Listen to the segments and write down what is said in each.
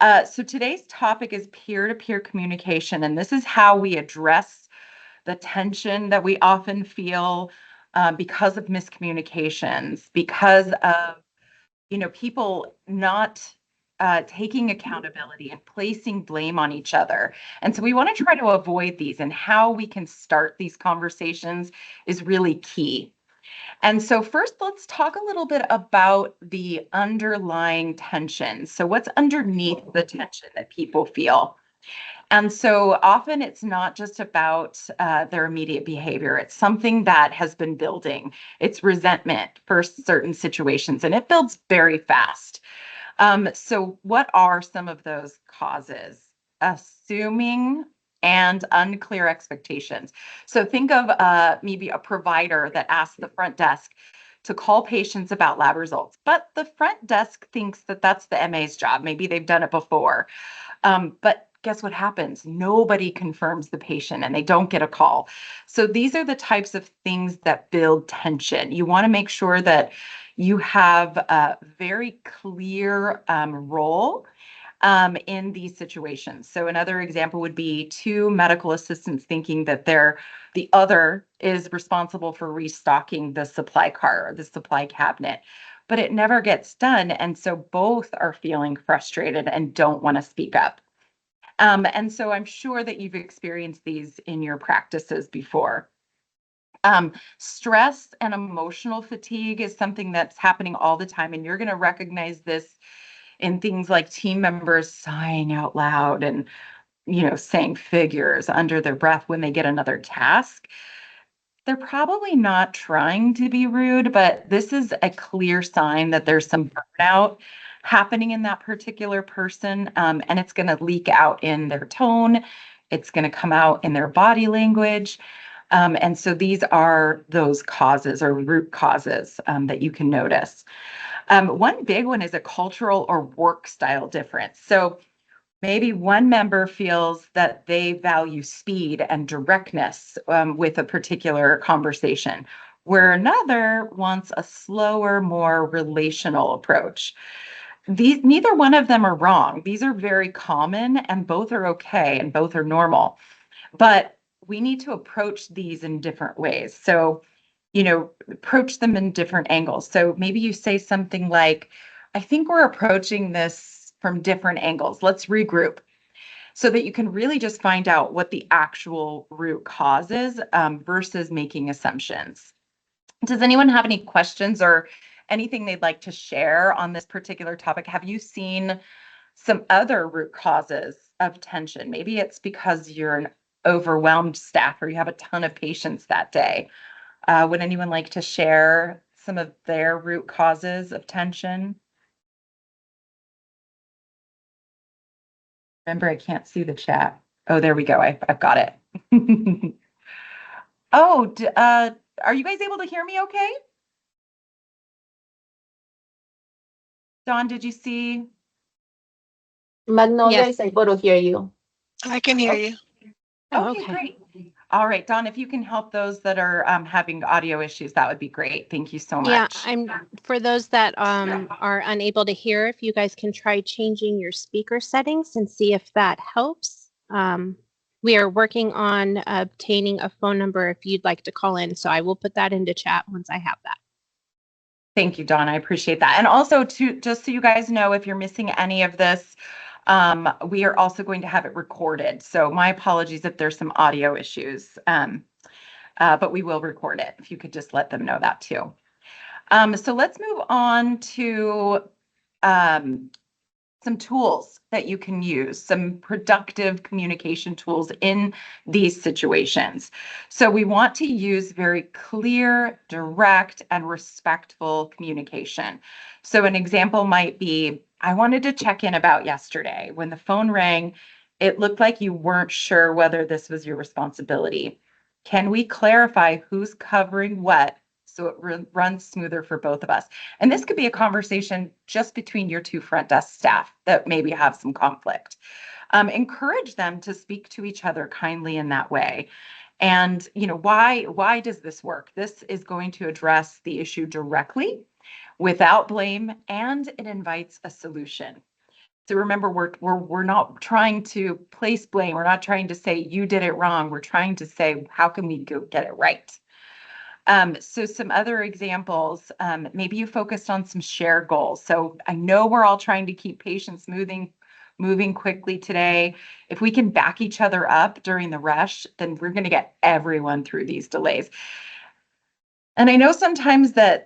So today's topic is peer-to-peer communication, and this is how we address the tension that we often feel because of miscommunications, because of people not taking accountability and placing blame on each other. And so we want to try to avoid these, and how we can start these conversations is really key. And so first, let's talk a little bit about the underlying tension. So what's underneath the tension that people feel? And so often it's not just about their immediate behavior. It's something that has been building. It's resentment for certain situations, and it builds very fast. So what are some of those causes? Assuming and unclear expectations. So think of maybe a provider that asks the front desk to call patients about lab results, but the front desk thinks that that's the MA's job. Maybe they've done it before. But guess what happens? Nobody confirms the patient and they don't get a call. So these are the types of things that build tension. You want to make sure that you have a very clear role in these situations. So another example would be two medical assistants thinking that the other is responsible for restocking the supply car or the supply cabinet, but it never gets done. And so both are feeling frustrated and don't want to speak up. And so I'm sure that you've experienced these in your practices before. Stress and emotional fatigue is something that's happening all the time, and you're going to recognize this in things like team members sighing out loud and saying figures under their breath when they get another task. They're probably not trying to be rude, but this is a clear sign that there's some burnout happening in that particular person, and it's going to leak out in their tone. It's going to come out in their body language. And so these are those causes or root causes that you can notice. One big one is a cultural or work style difference. So maybe one member feels that they value speed and directness with a particular conversation, where another wants a slower, more relational approach. Neither one of them are wrong. These are very common, and both are okay, and both are normal. But we need to approach these in different ways. So, approach them in different angles. So maybe you say something like, I think we're approaching this from different angles. Let's regroup, so that you can really just find out what the actual root cause is versus making assumptions. Does anyone have any questions or anything they'd like to share on this particular topic? Have you seen some other root causes of tension? Maybe it's because you're an overwhelmed staff or you have a ton of patients that day. Would anyone like to share some of their root causes of tension? Remember, I can't see the chat. Oh, there we go. I've got it. Oh, are you guys able to hear me okay? Dawn, did you see? Magnolia is Yes. able to hear you. I can hear Okay. you. Oh, Okay, okay. great. All right, Dawn, if you can help those that are having audio issues, that would be great. Thank you so Yeah, much. for those that are unable to hear, if you guys can try changing your speaker settings and see if that helps. We are working on obtaining a phone number if you'd like to call in. So I will put that into chat once I have that. Thank you, Dawn. I appreciate that. And also, just so you guys know, if you're missing any of this, we are also going to have it recorded. So my apologies if there's some audio issues, but we will record it. If you could just let them know that too. So let's move on to some tools that you can use, some productive communication tools in these situations. So we want to use very clear, direct, and respectful communication. So an example might be, I wanted to check in about yesterday. When the phone rang, it looked like you weren't sure whether this was your responsibility. Can we clarify who's covering what so it runs smoother for both of us? And this could be a conversation just between your two front desk staff that maybe have some conflict. Encourage them to speak to each other kindly in that way. And why does this work? This is going to address the issue directly without blame, and it invites a solution. So remember, we're not trying to place blame. We're not trying to say you did it wrong. We're trying to say, how can we go get it right? So some other examples, maybe you focused on some shared goals. So I know we're all trying to keep patients moving quickly today. If we can back each other up during the rush, then we're going to get everyone through these delays. And I know sometimes that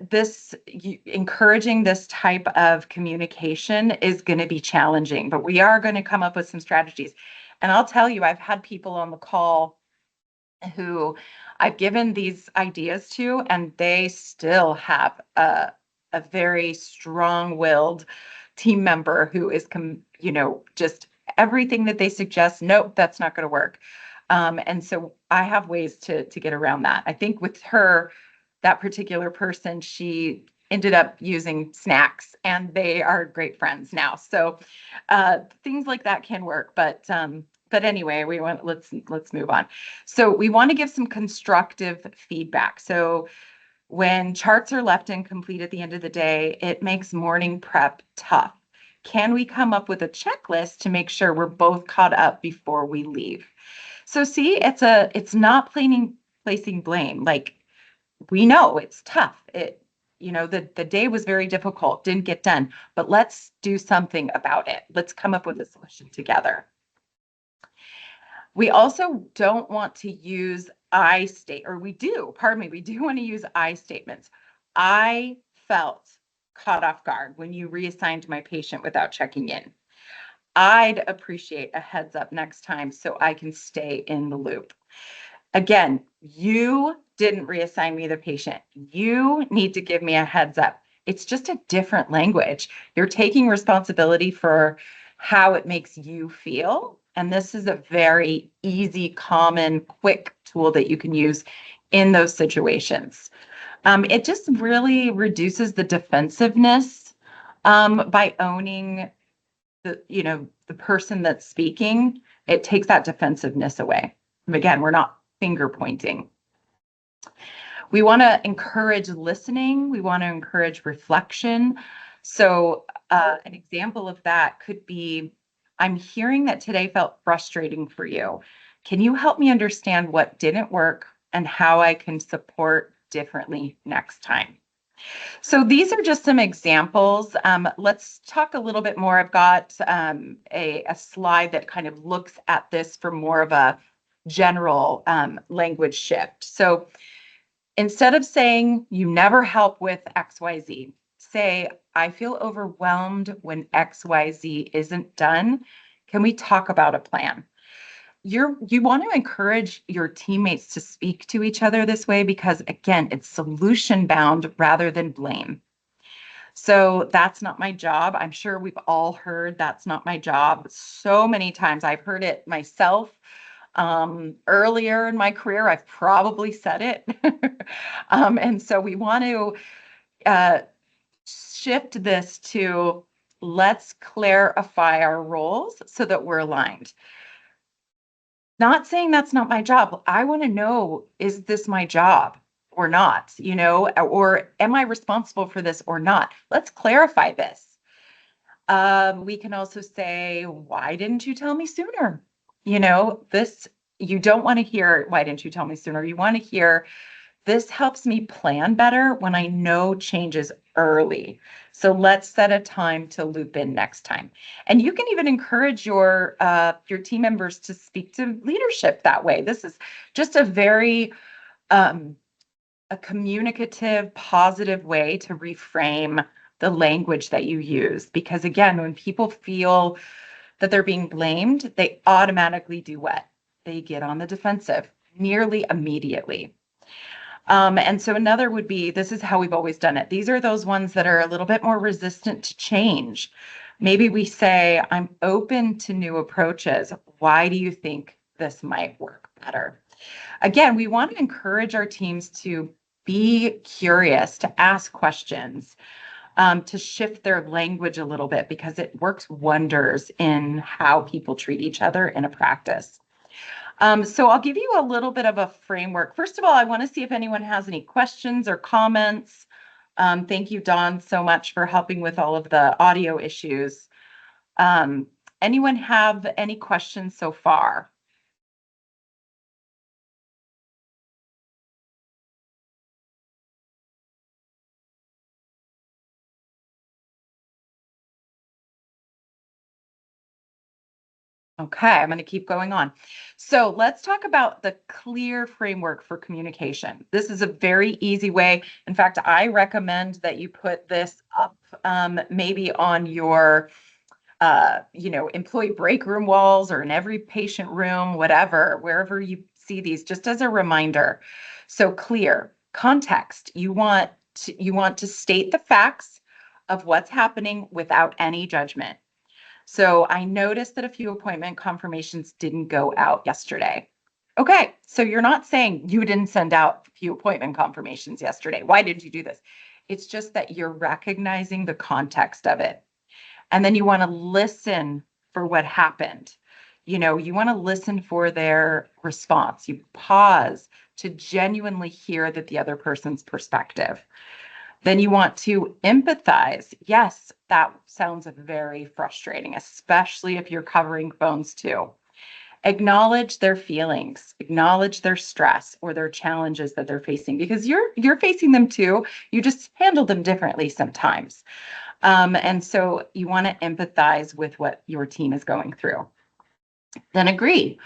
encouraging this type of communication is going to be challenging, but we are going to come up with some strategies. And I'll tell you, I've had people on the call who I've given these ideas to, and they still have a very strong-willed team member who is, just everything that they suggest, nope, that's not going to work. And so I have ways to get around that. I think with her, that particular person, she ended up using snacks, and they are great friends now. So things like that can work, but anyway, let's move on. So we want to give some constructive feedback. So when charts are left incomplete at the end of the day, it makes morning prep tough. Can we come up with a checklist to make sure we're both caught up before we leave? So see, it's not placing blame. Like, we know it's tough. The day was very difficult, didn't get done, but let's do something about it. Let's come up with a solution together. We also don't want to use I state, or we do, pardon me, we do want to use I statements. I felt caught off guard when you reassigned my patient without checking in. I'd appreciate a heads up next time so I can stay in the loop. Again, you didn't reassign me the patient. You need to give me a heads up. It's just a different language. You're taking responsibility for how it makes you feel. And this is a very easy, common, quick tool that you can use in those situations. It just really reduces the defensiveness by owning the person that's speaking. It takes that defensive-ness away. Again, we're not finger pointing. We want to encourage listening. We want to encourage reflection. So an example of that could be, I'm hearing that today felt frustrating for you. Can you help me understand what didn't work and how I can support differently next time? So these are just some examples. Let's talk a little bit more. I've got a slide that kind of looks at this from more of a general language shift. So instead of saying you never help with XYZ, say I feel overwhelmed when XYZ isn't done. Can we talk about a plan? You want to encourage your teammates to speak to each other this way because, again, it's solution bound rather than blame. So that's not my job. I'm sure we've all heard that's not my job so many times. I've heard it myself. Earlier in my career, I've probably said it. And so we want to shift this to let's clarify our roles so that we're aligned. Not saying that's not my job. I want to know, is this my job or not? Or am I responsible for this or not? Let's clarify this. We can also say, why didn't you tell me sooner? You don't want to hear, why didn't you tell me sooner? You want to hear, this helps me plan better when I know changes early. So let's set a time to loop in next time. And you can even encourage your team members to speak to leadership that way. This is just a very a communicative, positive way to reframe the language that you use. Because again, when people feel that they're being blamed, they automatically do what? They get on the defensive nearly immediately. And so another would be, this is how we've always done it. These are those ones that are a little bit more resistant to change. Maybe we say, I'm open to new approaches. Why do you think this might work better? Again, we want to encourage our teams to be curious, to ask questions, to shift their language a little bit because it works wonders in how people treat each other in a practice. So I'll give you a little bit of a framework. First of all, I want to see if anyone has any questions or comments. Thank you, Dawn, so much for helping with all of the audio issues. Anyone have any questions so far? Okay, I'm going to keep going on. So let's talk about the clear framework for communication. This is a very easy way. In fact, I recommend that you put this up maybe on your employee break room walls or in every patient room, whatever, wherever you see these, just as a reminder. So clear context. You want to state the facts of what's happening without any judgment. So I noticed that a few appointment confirmations didn't go out yesterday. Okay, so you're not saying you didn't send out a few appointment confirmations yesterday. Why did you do this? It's just that you're recognizing the context of it. And then you want to listen for what happened. You want to listen for their response. You pause to genuinely hear that the other person's perspective. Then you want to empathize. Yes, that sounds very frustrating, especially if you're covering phones too. Acknowledge their feelings, acknowledge their stress or their challenges that they're facing because you're facing them too. You just handle them differently sometimes. And so you want to empathize with what your team is going through. Then agree.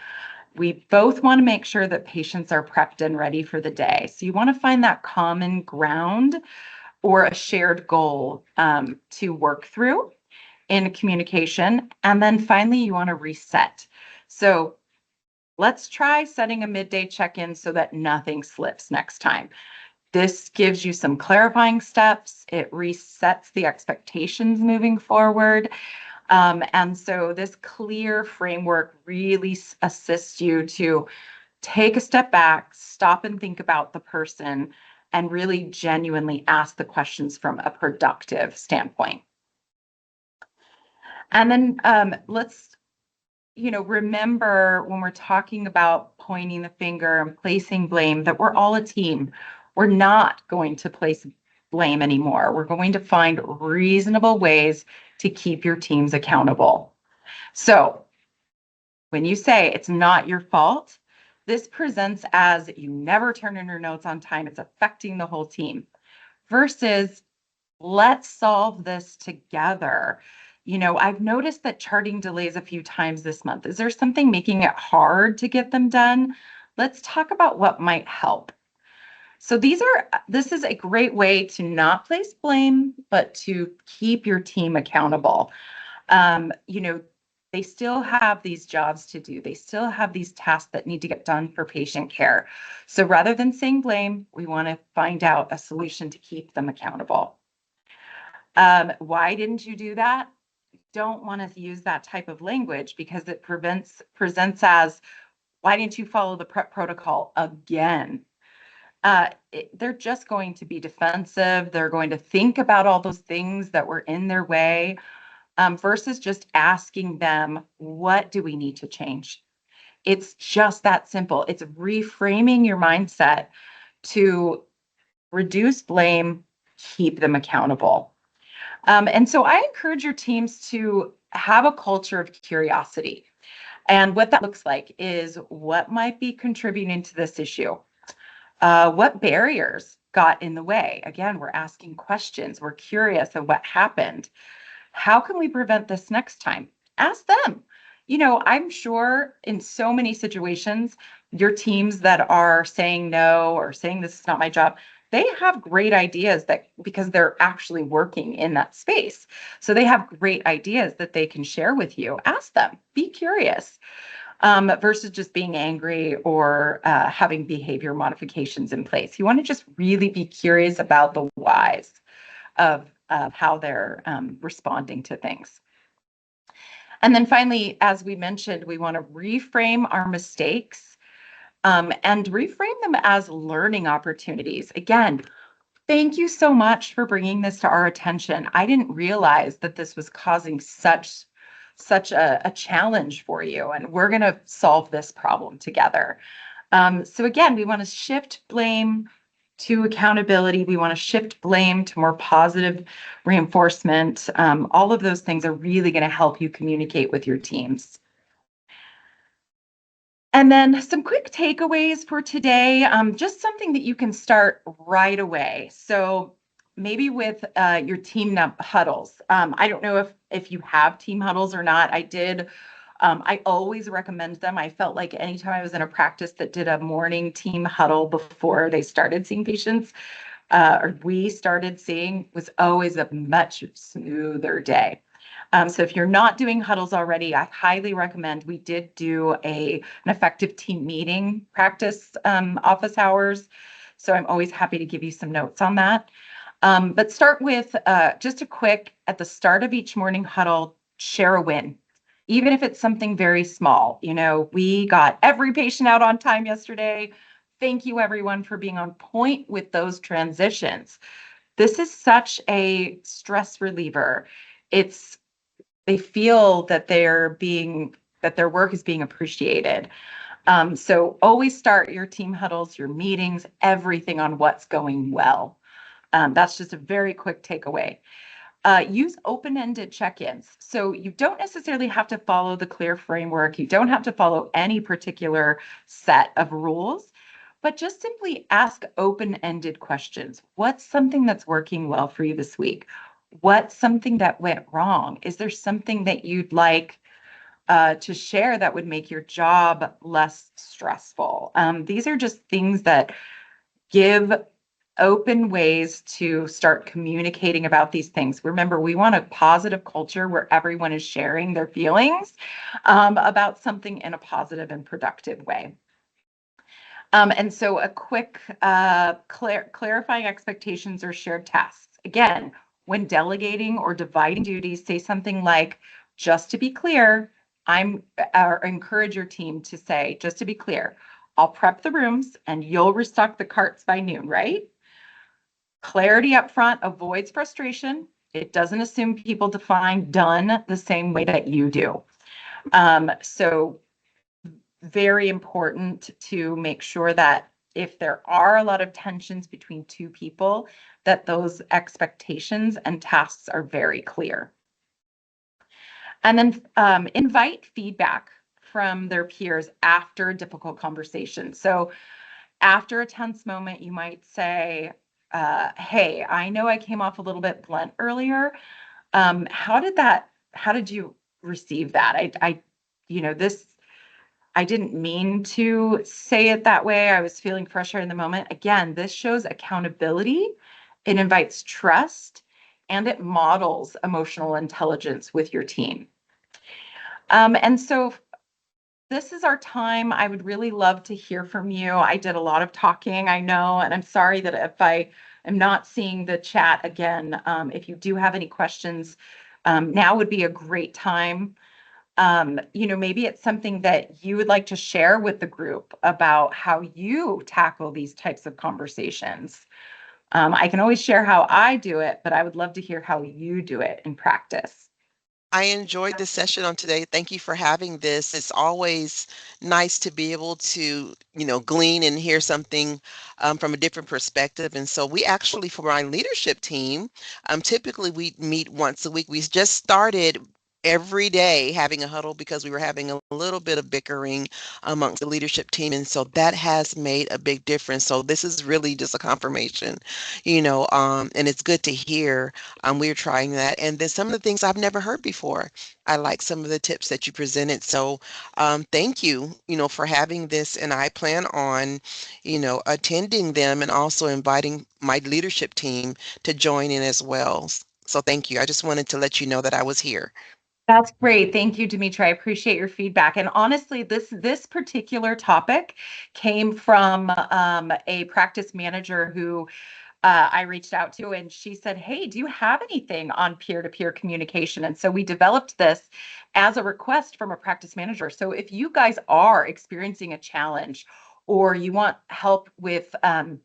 We both want to make sure that patients are prepped and ready for the day. So you want to find that common ground or a shared goal to work through in communication. And then finally, you want to reset. So let's try setting a midday check-in so that nothing slips next time. This gives you some clarifying steps. It resets the expectations moving forward. And so this clear framework really assists you to take a step back, stop and think about the person, and really genuinely ask the questions from a productive standpoint. And then let's, remember when we're talking about pointing the finger and placing blame that we're all a team. We're not going to place blame anymore. We're going to find reasonable ways to keep your teams accountable. So when you say it's not your fault, this presents as you never turn in your notes on time. It's affecting the whole team versus let's solve this together. I've noticed that charting delays a few times this month. Is there something making it hard to get them done? Let's talk about what might help. So this is a great way to not place blame, but to keep your team accountable. They still have these jobs to do. They still have these tasks that need to get done for patient care. So rather than saying blame, we want to find out a solution to keep them accountable. Why didn't you do that? Don't want to use that type of language because it presents as, why didn't you follow the prep protocol again? They're just going to be defensive. They're going to think about all those things that were in their way versus just asking them, what do we need to change? It's just that simple. It's reframing your mindset to reduce blame, keep them accountable. And so I encourage your teams to have a culture of curiosity. And what that looks like is what might be contributing to this issue. What barriers got in the way? Again, we're asking questions. We're curious of what happened. How can we prevent this next time? Ask them. I'm sure in so many situations, your teams that are saying no or saying this is not my job, they have great ideas that because they're actually working in that space. So they have great ideas that they can share with you. Ask them, be curious versus just being angry or having behavior modifications in place. You want to just really be curious about the whys of how they're responding to things. And then finally, as we mentioned, we want to reframe our mistakes and reframe them as learning opportunities. Again, thank you so much for bringing this to our attention. I didn't realize that this was causing such a challenge for you, and we're going to solve this problem together. So again, we want to shift blame to accountability. We want to shift blame to more positive reinforcement. All of those things are really going to help you communicate with your teams. And then some quick takeaways for today, just something that you can start right away. So maybe with your team huddles. I don't know if you have team huddles or not. I did. I always recommend them. I felt like anytime I was in a practice that did a morning team huddle before they started seeing patients, or we started seeing, was always a much smoother day. So if you're not doing huddles already, I highly recommend. We did do an effective team meeting practice office hours. So I'm always happy to give you some notes on that. But start with just a quick, at the start of each morning huddle, share a win. Even if it's something very small. We got every patient out on time yesterday. Thank you everyone for being on point with those transitions. This is such a stress reliever. They feel that that their work is being appreciated. So always start your team huddles, your meetings, everything on what's going well. That's just a very quick takeaway. Use open-ended check-ins. So you don't necessarily have to follow the CLEAR framework. You don't have to follow any particular set of rules, but just simply ask open-ended questions. What's something that's working well for you this week? What's something that went wrong? Is there something that you'd like to share that would make your job less stressful? These are just things that give open ways to start communicating about these things. Remember, we want a positive culture where everyone is sharing their feelings about something in a positive and productive way. And so a quick clarifying expectations or shared tasks. Again, when delegating or dividing duties, say something like, just to be clear, or encourage your team to say, just to be clear, I'll prep the rooms and you'll restock the carts by noon, right? Clarity up front avoids frustration. It doesn't assume people define done the same way that you do. So very important to make sure that if there are a lot of tensions between two people, that those expectations and tasks are very clear. And then invite feedback from their peers after a difficult conversation. So after a tense moment, you might say, hey, I know I came off a little bit blunt earlier. How did you receive that? I didn't mean to say it that way. I was feeling frustrated in the moment. Again, this shows accountability. It invites trust and it models emotional intelligence with your team. And so this is our time. I would really love to hear from you. I did a lot of talking, I know, and I'm sorry that if I am not seeing the chat again, if you do have any questions, now would be a great time. Maybe it's something that you would like to share with the group about how you tackle these types of conversations. I can always share how I do it, but I would love to hear how you do it in practice. I enjoyed this session on today. Thank you for having this. It's always nice to be able to, glean and hear something from a different perspective. And so we actually, for my leadership team, typically we meet once a week. We just started every day having a huddle because we were having a little bit of bickering amongst the leadership team. And so that has made a big difference. So this is really just a confirmation, and it's good to hear we're trying that. And then some of the things I've never heard before. I like some of the tips that you presented. So thank you, for having this. And I plan on, attending them and also inviting my leadership team to join in as well. So thank you. I just wanted to let you know that I was here. That's great. Thank you, Dimitri. I appreciate your feedback. And honestly, this particular topic came from a practice manager who I reached out to, and she said, hey, do you have anything on peer-to-peer communication? And so we developed this as a request from a practice manager. So if you guys are experiencing a challenge or you want help with a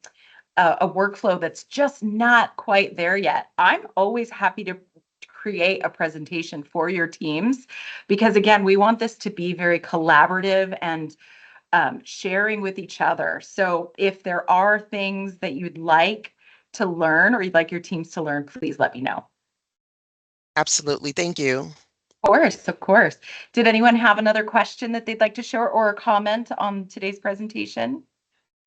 workflow that's just not quite there yet, I'm always happy to create a presentation for your teams, because again, we want this to be very collaborative and sharing with each other. So if there are things that you'd like to learn or you'd like your teams to learn, please let me know. Absolutely. Thank you. Of course, of course. Did anyone have another question that they'd like to share or a comment on today's presentation?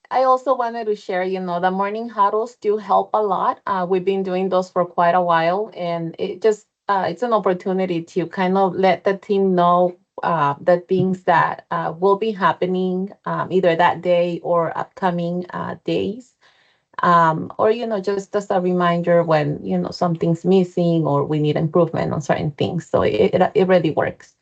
I also wanted to share, the morning huddles do help a lot. We've been doing those for quite a while, and it's an opportunity to kind of let the team know the things that will be happening either that day or upcoming days. Or, just as a reminder when, something's missing or we need improvement on certain things. So it really works.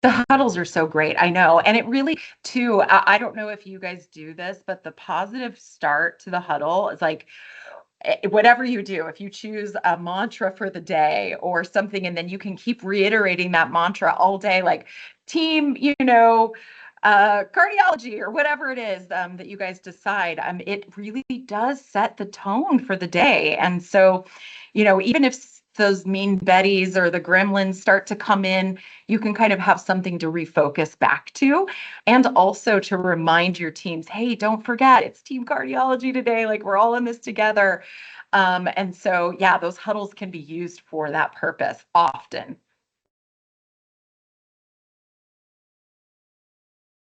The huddles are so great. I know. And it really, too, I don't know if you guys do this, but the positive start to the huddle is like, whatever you do, if you choose a mantra for the day or something, and then you can keep reiterating that mantra all day, like team, cardiology or whatever it is that you guys decide, it really does set the tone for the day. And so, even if those mean Betties or the gremlins start to come in, you can kind of have something to refocus back to. And also to remind your teams, hey, don't forget, it's team cardiology today. Like we're all in this together. And so, yeah, those huddles can be used for that purpose often.